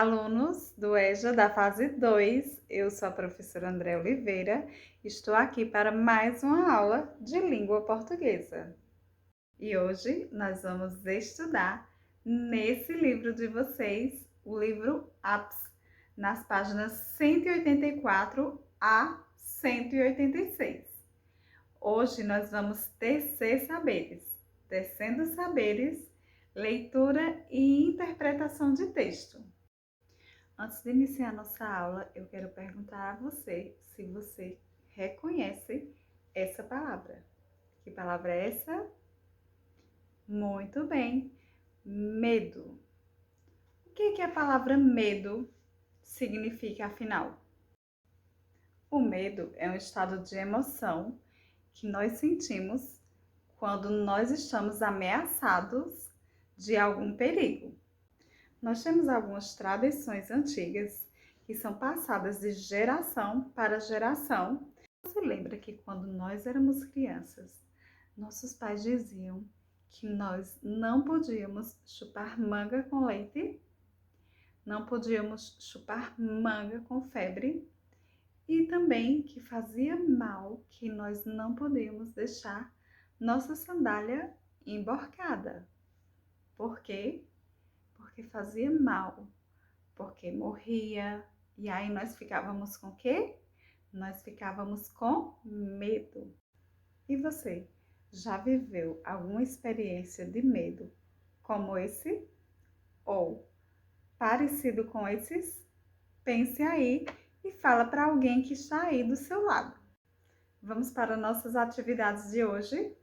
Olá, alunos do EJA da fase 2. Eu sou a professora André Oliveira. Estou aqui para mais uma aula de língua portuguesa. E hoje nós vamos estudar nesse livro de vocês, o livro APS, nas páginas 184 a 186. Hoje nós vamos tecer saberes, tecendo saberes, leitura e interpretação de texto. Antes de iniciar nossa aula, eu quero perguntar a você se você reconhece essa palavra. Que palavra é essa? Muito bem, medo. O que a palavra medo significa, afinal? O medo é um estado de emoção que nós sentimos quando nós estamos ameaçados de algum perigo. Nós temos algumas tradições antigas que são passadas de geração para geração. Você lembra que quando nós éramos crianças, nossos pais diziam que nós não podíamos chupar manga com leite, não podíamos chupar manga com febre e também que fazia mal, que nós não podíamos deixar nossa sandália emborcada. Por quê? Porque fazia mal, porque morria. E aí nós ficávamos com o quê? Nós ficávamos com medo. E você, já viveu alguma experiência de medo como esse? Ou parecido com esses? Pense aí e fala para alguém que está aí do seu lado. Vamos para nossas atividades de hoje?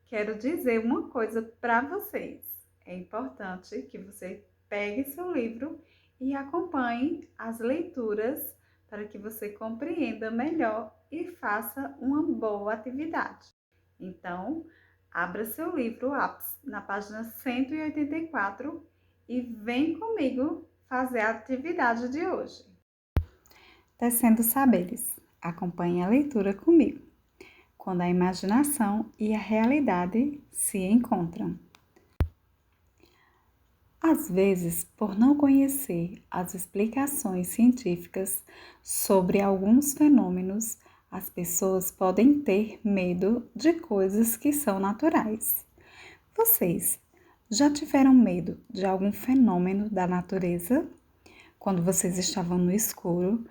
Quero dizer uma coisa para vocês. É importante que você pegue seu livro e acompanhe as leituras para que você compreenda melhor e faça uma boa atividade. Então, abra seu livro APS na página 184 e vem comigo fazer a atividade de hoje. Tecendo saberes. Acompanhe a leitura comigo. Quando a imaginação e a realidade se encontram. Às vezes, por não conhecer as explicações científicas sobre alguns fenômenos, as pessoas podem ter medo de coisas que são naturais. Vocês já tiveram medo de algum fenômeno da natureza? Quando vocês estavam no escuro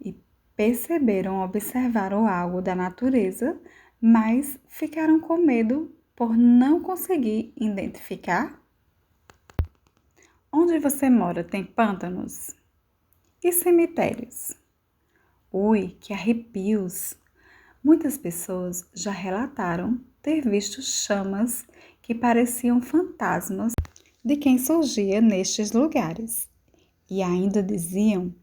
e perceberam, observaram algo da natureza, mas ficaram com medo por não conseguir identificar? Onde você mora tem pântanos? E cemitérios? Ui, que arrepios! Muitas pessoas já relataram ter visto chamas que pareciam fantasmas de quem surgia nestes lugares. E ainda diziam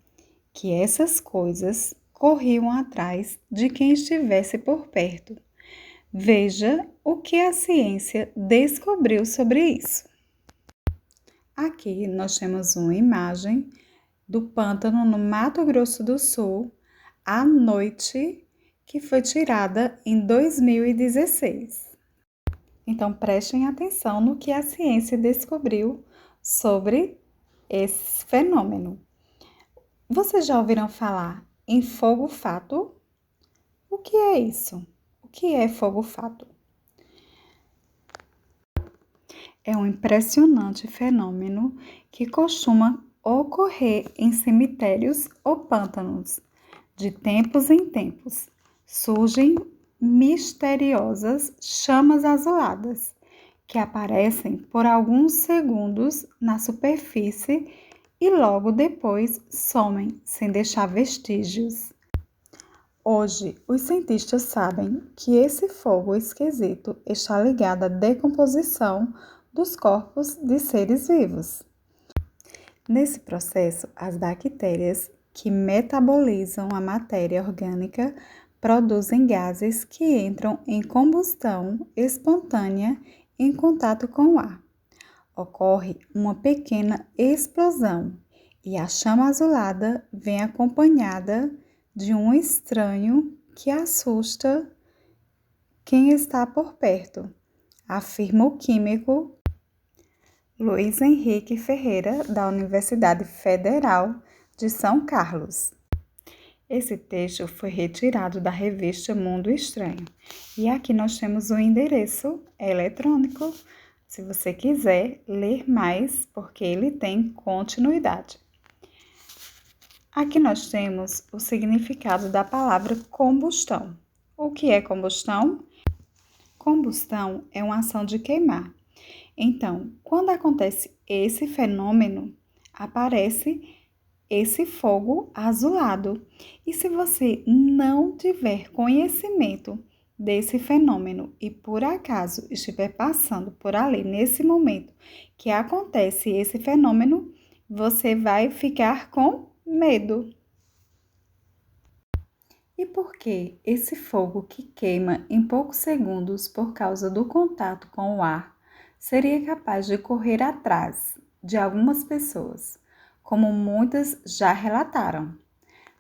que essas coisas corriam atrás de quem estivesse por perto. Veja o que a ciência descobriu sobre isso. Aqui nós temos uma imagem do pântano no Mato Grosso do Sul, à noite, que foi tirada em 2016. Então prestem atenção no que a ciência descobriu sobre esse fenômeno. Vocês já ouviram falar em fogo-fato? O que é isso? O que é fogo-fato? É um impressionante fenômeno que costuma ocorrer em cemitérios ou pântanos. De tempos em tempos, surgem misteriosas chamas azuladas que aparecem por alguns segundos na superfície e logo depois somem, sem deixar vestígios. Hoje, os cientistas sabem que esse fogo esquisito está ligado à decomposição dos corpos de seres vivos. Nesse processo, as bactérias que metabolizam a matéria orgânica produzem gases que entram em combustão espontânea em contato com o ar. Ocorre uma pequena explosão e a chama azulada vem acompanhada de um estranho que assusta quem está por perto, afirma o químico Luiz Henrique Ferreira, da Universidade Federal de São Carlos. Esse texto foi retirado da revista Mundo Estranho. E aqui nós temos o endereço eletrônico, se você quiser ler mais, porque ele tem continuidade. Aqui nós temos o significado da palavra combustão. O que é combustão? Combustão é uma ação de queimar. Então, quando acontece esse fenômeno, aparece esse fogo azulado. E se você não tiver conhecimento desse fenômeno e por acaso estiver passando por ali nesse momento que acontece esse fenômeno, você vai ficar com medo. E por que esse fogo que queima em poucos segundos por causa do contato com o ar seria capaz de correr atrás de algumas pessoas, como muitas já relataram?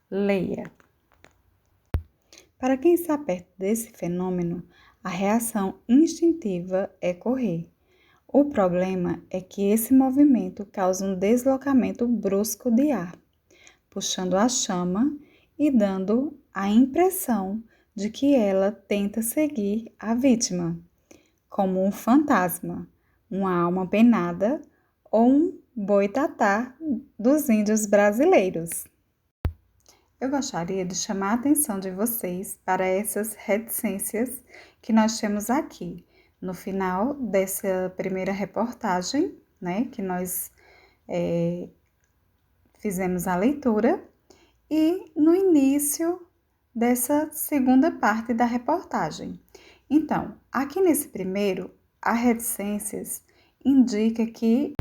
Leia. Para quem está perto desse fenômeno, a reação instintiva é correr. O problema é que esse movimento causa um deslocamento brusco de ar, puxando a chama e dando a impressão de que ela tenta seguir a vítima, como um fantasma, uma alma penada ou um boitatá dos índios brasileiros. Eu gostaria de chamar a atenção de vocês para essas reticências que nós temos aqui. No final dessa primeira reportagem, que nós fizemos a leitura, e no início dessa segunda parte da reportagem. Então, aqui nesse primeiro, a reticências indica que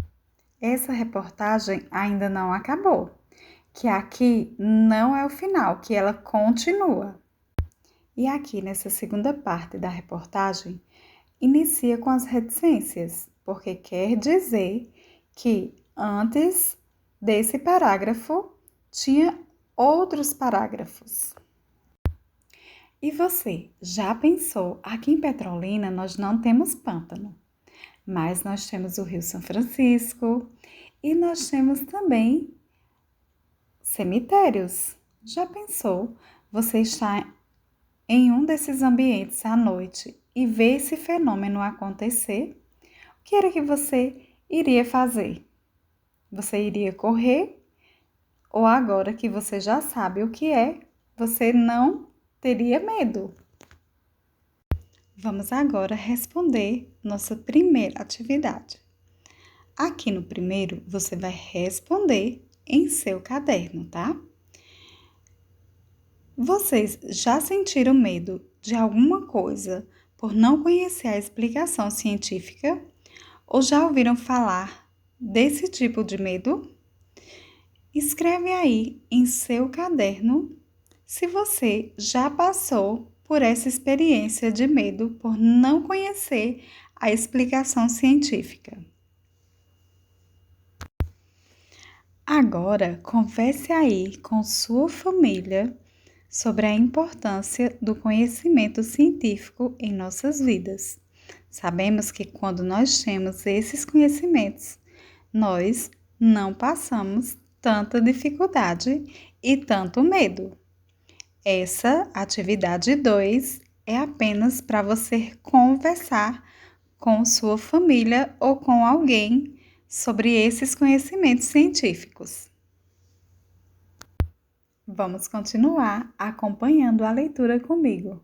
essa reportagem ainda não acabou, que aqui não é o final, que ela continua. E aqui nessa segunda parte da reportagem, inicia com as reticências, porque quer dizer que antes desse parágrafo tinha outros parágrafos. E você, já pensou? Aqui em Petrolina nós não temos pântano, mas nós temos o Rio São Francisco e nós temos também cemitérios. Já pensou? Você está em um desses ambientes à noite e ver esse fenômeno acontecer? O que era que você iria fazer? Você iria correr? Ou agora que você já sabe o que é, você não teria medo? Vamos agora responder nossa primeira atividade. Aqui no primeiro, você vai responder em seu caderno, tá? Vocês já sentiram medo de alguma coisa por não conhecer a explicação científica? Ou já ouviram falar desse tipo de medo? Escreve aí em seu caderno se você já passou por essa experiência de medo por não conhecer a explicação científica. Agora, converse aí com sua família sobre a importância do conhecimento científico em nossas vidas. Sabemos que quando nós temos esses conhecimentos, nós não passamos tanta dificuldade e tanto medo. Essa atividade 2 é apenas para você conversar com sua família ou com alguém sobre esses conhecimentos científicos. Vamos continuar acompanhando a leitura comigo.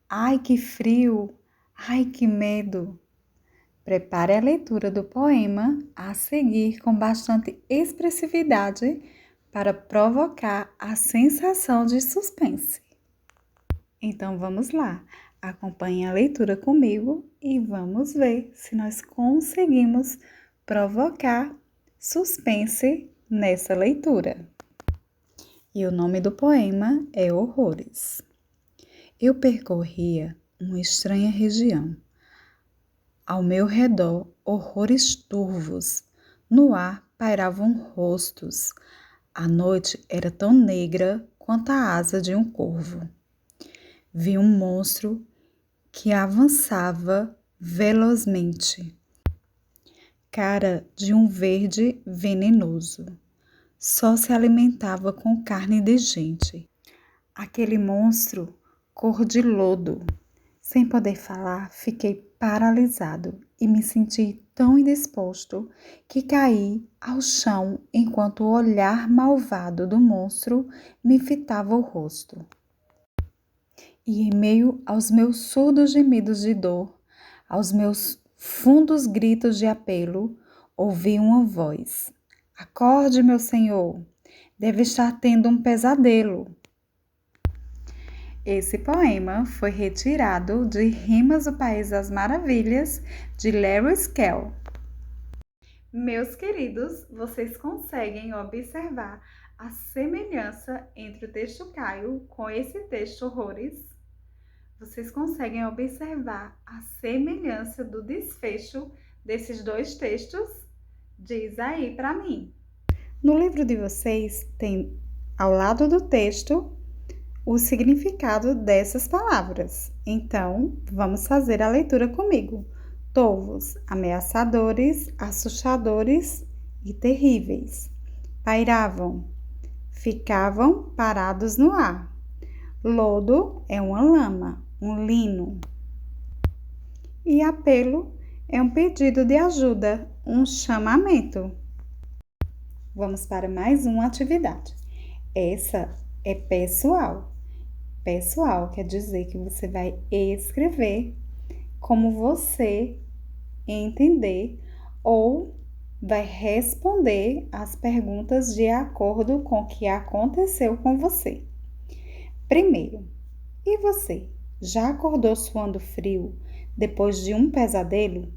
Ai, que frio! Ai, que medo! Prepare a leitura do poema a seguir com bastante expressividade para provocar a sensação de suspense. Então vamos lá, acompanhe a leitura comigo e vamos ver se nós conseguimos provocar suspense nessa leitura. E o nome do poema é Horrores. Eu percorria uma estranha região. Ao meu redor, horrores turvos. No ar pairavam rostos. A noite era tão negra quanto a asa de um corvo. Vi um monstro que avançava velozmente. cara de um verde venenoso. Só se alimentava com carne de gente. Aquele monstro, cor de lodo. Sem poder falar, fiquei paralisado e me senti tão indisposto que caí ao chão enquanto o olhar malvado do monstro me fitava o rosto. E em meio aos meus surdos gemidos de dor, aos meus fundos gritos de apelo, ouvi uma voz. Acorde, meu senhor, deve estar tendo um pesadelo. Esse poema foi retirado de Rimas do País das Maravilhas, de Lewis Carroll. Meus queridos, vocês conseguem observar a semelhança entre o texto Caio com esse texto Horrores? Vocês conseguem observar a semelhança do desfecho desses dois textos? Diz aí para mim. No livro de vocês tem, ao lado do texto, o significado dessas palavras. Então, vamos fazer a leitura comigo. Torvos, ameaçadores, assustadores e terríveis. Pairavam, ficavam parados no ar. Lodo é uma lama, um lino. E apelo é um pedido de ajuda, um chamamento. Vamos para mais uma atividade. Essa é pessoal. Pessoal quer dizer que você vai escrever como você entender ou vai responder as perguntas de acordo com o que aconteceu com você. Primeiro, e você? Já acordou suando frio depois de um pesadelo?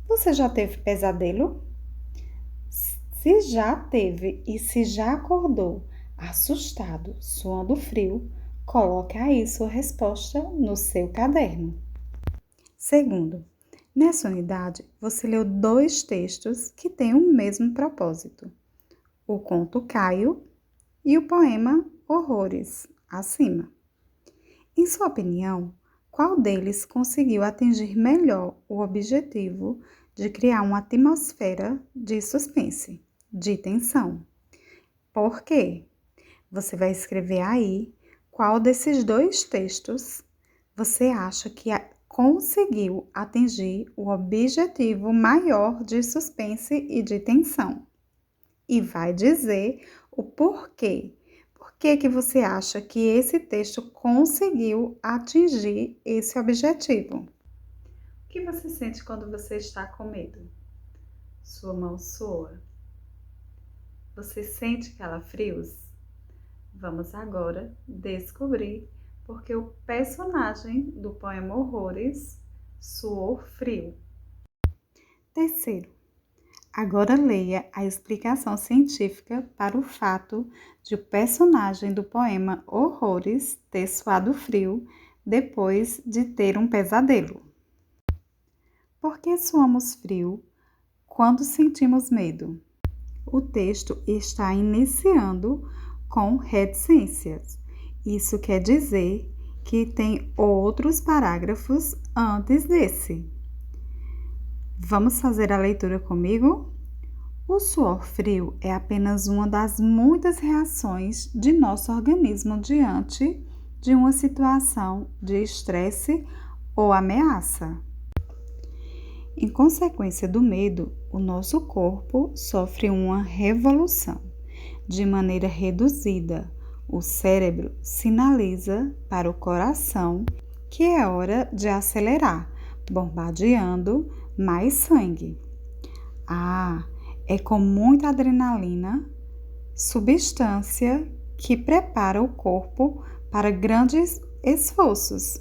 Você já teve pesadelo? Se já teve e se já acordou assustado, suando frio, coloque aí sua resposta no seu caderno. Segundo, nessa unidade, você leu dois textos que têm o mesmo propósito. O conto Caio e o poema Horrores, acima. Em sua opinião, qual deles conseguiu atingir melhor o objetivo de criar uma atmosfera de suspense, de tensão? Por quê? Você vai escrever aí qual desses dois textos você acha que conseguiu atingir o objetivo maior de suspense e de tensão. E vai dizer o porquê. Por que você acha que esse texto conseguiu atingir esse objetivo? O que você sente quando você está com medo? Sua mão soa? Você sente calafrios? Vamos agora descobrir porque o personagem do poema Horrores suou frio. Terceiro, agora leia a explicação científica para o fato de o personagem do poema Horrores ter suado frio depois de ter um pesadelo. Por que suamos frio quando sentimos medo? O texto está iniciando com reticências. Isso quer dizer que tem outros parágrafos antes desse. Vamos fazer a leitura comigo? O suor frio é apenas uma das muitas reações de nosso organismo diante de uma situação de estresse ou ameaça. Em consequência do medo, o nosso corpo sofre uma revolução. De maneira reduzida, o cérebro sinaliza para o coração que é hora de acelerar, bombardeando mais sangue. É com muita adrenalina, substância que prepara o corpo para grandes esforços,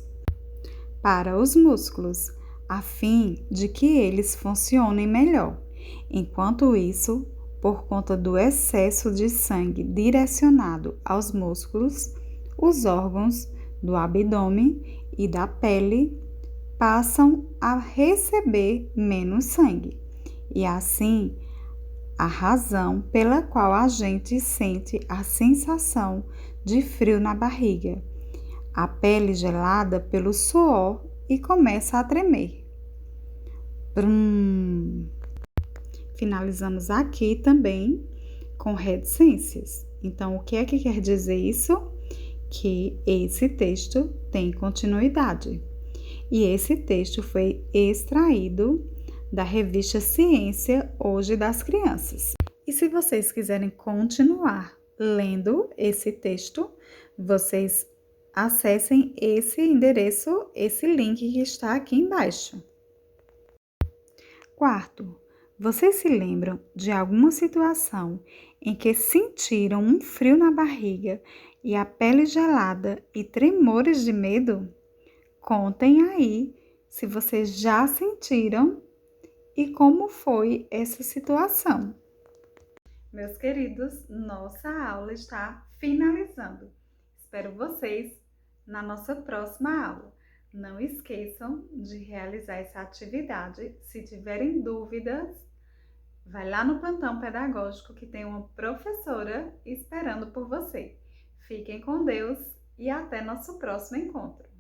para os músculos, a fim de que eles funcionem melhor. Enquanto isso, por conta do excesso de sangue direcionado aos músculos, os órgãos do abdômen e da pele passam a receber menos sangue. E assim, a razão pela qual a gente sente a sensação de frio na barriga, a pele gelada pelo suor e começa a tremer. finalizamos aqui também com reticências. Então, o que é que quer dizer isso? Que esse texto tem continuidade. E esse texto foi extraído da revista Ciência Hoje das Crianças. E se vocês quiserem continuar lendo esse texto, vocês acessem esse endereço, esse link que está aqui embaixo. Quarto, vocês se lembram de alguma situação em que sentiram um frio na barriga e a pele gelada e tremores de medo? Contem aí se vocês já sentiram e como foi essa situação. Meus queridos, nossa aula está finalizando. Espero vocês na nossa próxima aula. Não esqueçam de realizar essa atividade. Se tiverem dúvidas, vai lá no plantão pedagógico que tem uma professora esperando por você. Fiquem com Deus e até nosso próximo encontro.